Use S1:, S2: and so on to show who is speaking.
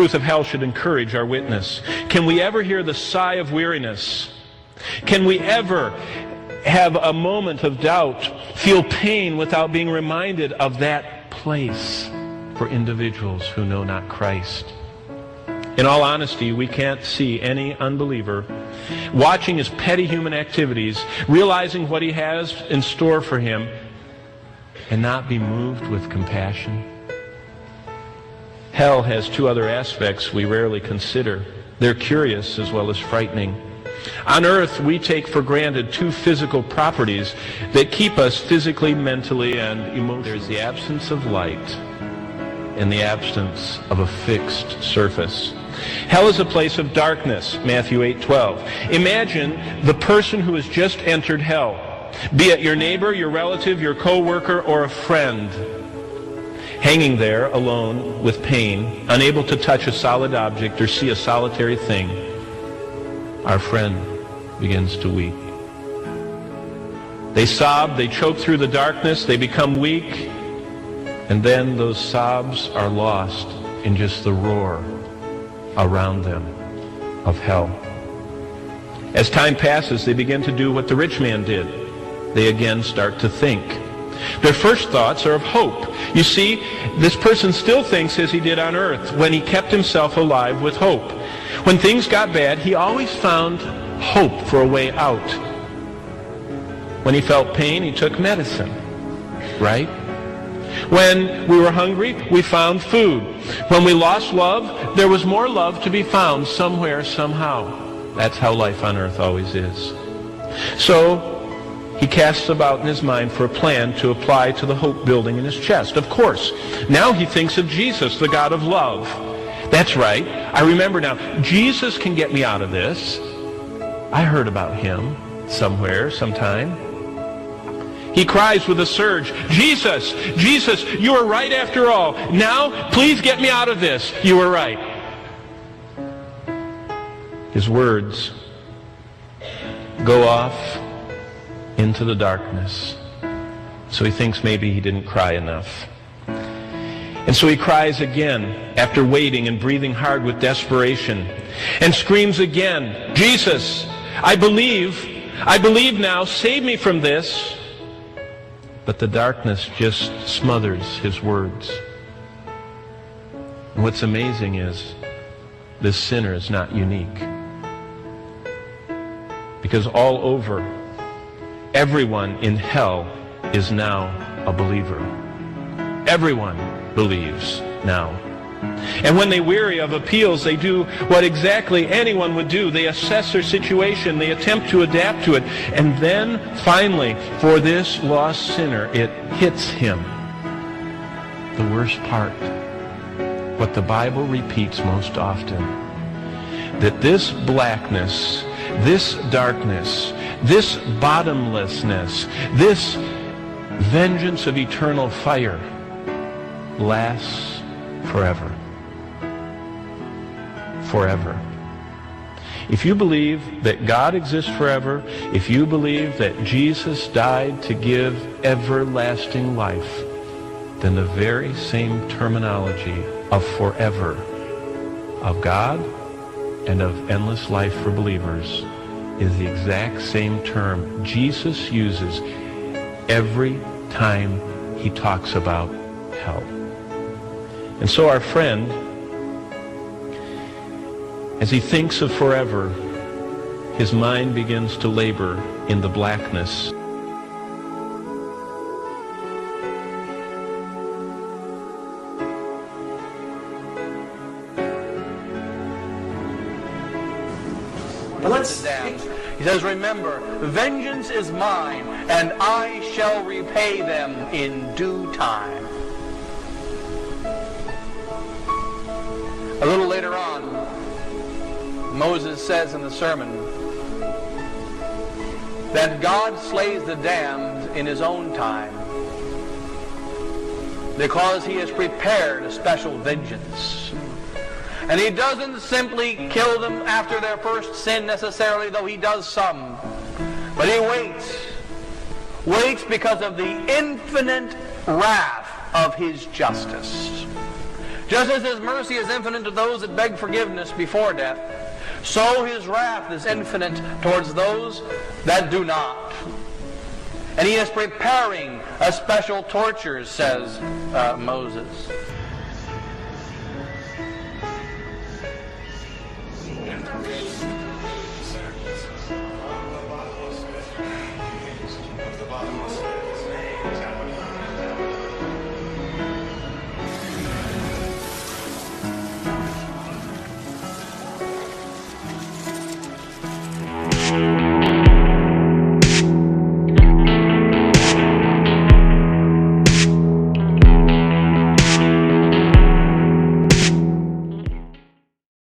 S1: truth of hell should encourage our witness. Can we ever hear the sigh of weariness? Can we ever have a moment of doubt, feel pain without being reminded of that place for individuals who know not Christ? In all honesty, we can't see any unbeliever watching his petty human activities, realizing what he has in store for him, and not be moved with compassion. Hell has two other aspects we rarely consider. They're curious as well as frightening. On earth, we take for granted two physical properties that keep us physically, mentally, and emotionally. There's the absence of light and the absence of a fixed surface. Hell is a place of darkness, Matthew 8:12. Imagine the person who has just entered hell, be it your neighbor, your relative, your co-worker, or a friend, hanging there alone with pain, unable to touch a solid object or see a solitary thing. Our friend begins to weep. They sob, they choke through the darkness, they become weak, and then those sobs are lost in just the roar around them of hell. As time passes, they begin to do what the rich man did. They again start to think. Their first thoughts are of hope. You see, this person still thinks as he did on earth when he kept himself alive with hope. When things got bad, he always found hope for a way out. When he felt pain, he took medicine, right? When we were hungry, we found food. When we lost love, there was more love to be found somewhere, somehow. That's how life on earth always is. So he casts about in his mind for a plan to apply to the hope building in his chest. Of course, now he thinks of Jesus, the God of love. That's right. I remember now. Jesus can get me out of this. I heard about him somewhere, sometime. He cries with a surge, Jesus, Jesus, you were right after all. Now, please get me out of this. You were right. His words go off into the darkness. So he thinks maybe he didn't cry enough. And so he cries again after waiting and breathing hard with desperation, and screams again, Jesus, I believe now, save me from this. But the darkness just smothers his words. And what's amazing is this sinner is not unique. Because all over, everyone in hell is now a believer. Everyone believes now. And when they weary of appeals, they do what exactly anyone would do. They assess their situation. They attempt to adapt to it. And then, finally, for this lost sinner, it hits him. The worst part, what the Bible repeats most often, that this blackness, this darkness, this bottomlessness, this vengeance of eternal fire lasts forever. Forever. If you believe that God exists forever, if you believe that Jesus died to give everlasting life, then the very same terminology of forever, of God and of endless life for believers, is the exact same term Jesus uses every time he talks about hell. And so our friend, as he thinks of forever, his mind begins to labor in the blackness.
S2: But let's down. He says, remember, vengeance is mine, and I shall repay them in due time. A little later on, Moses says in the sermon that God slays the damned in his own time because he has prepared a special vengeance. And he doesn't simply kill them after their first sin necessarily, though he does some. But he waits because of the infinite wrath of his justice. Just as his mercy is infinite to those that beg forgiveness before death, so his wrath is infinite towards those that do not. And he is preparing a special torture, says Moses.